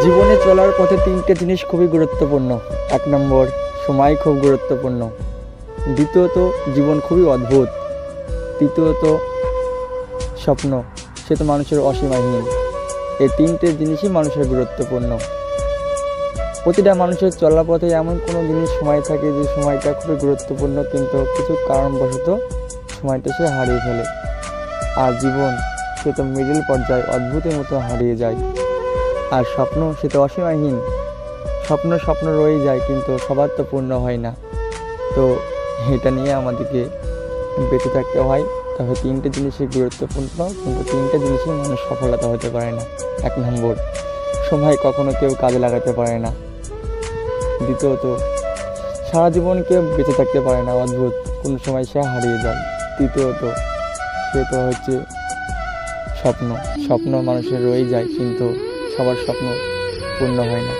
জীবনে চলার পথে তিনটে জিনিস খুবই গুরুত্বপূর্ণ। এক নম্বর, সময় খুব গুরুত্বপূর্ণ। দ্বিতীয়ত, জীবন খুবই অদ্ভুত। তৃতীয়ত, স্বপ্ন, সে তো মানুষের অসীমাহীন। এই তিনটে জিনিসই মানুষের গুরুত্বপূর্ণ। প্রতিটা মানুষের চলার পথে এমন কোনো জিনিস সময় থাকে যে সময়টা খুবই গুরুত্বপূর্ণ, কিন্তু কিছু কারণবশত সময়টা সে হারিয়ে ফেলে। আর জীবন, সে তো মিডল পর্যায়ে অদ্ভুতের মতো হারিয়ে যায়। আর স্বপ্ন, সে তো অসীমাহীন। স্বপ্ন স্বপ্ন রয়ে যায়, কিন্তু সবার তো পূর্ণ হয় না। তো এটা নিয়ে আমাদেরকে বেঁচে থাকতে হয়। তবে তিনটে জিনিসই গুরুত্বপূর্ণ, কিন্তু তিনটে জিনিসই মানুষ সফলতা হতে পারে না। এক নম্বর, সময় কখনো কেউ কাজে লাগাতে পারে না। দ্বিতীয়ত, সারা জীবন কেউ বেঁচে থাকতে পারে না, অদ্ভুত কোনো সময় সে হারিয়ে যায়। তৃতীয়ত, সে তো হচ্ছে স্বপ্ন। স্বপ্ন মানুষের রয়ে যায়, কিন্তু সবার স্বপ্ন পূর্ণ হয় না।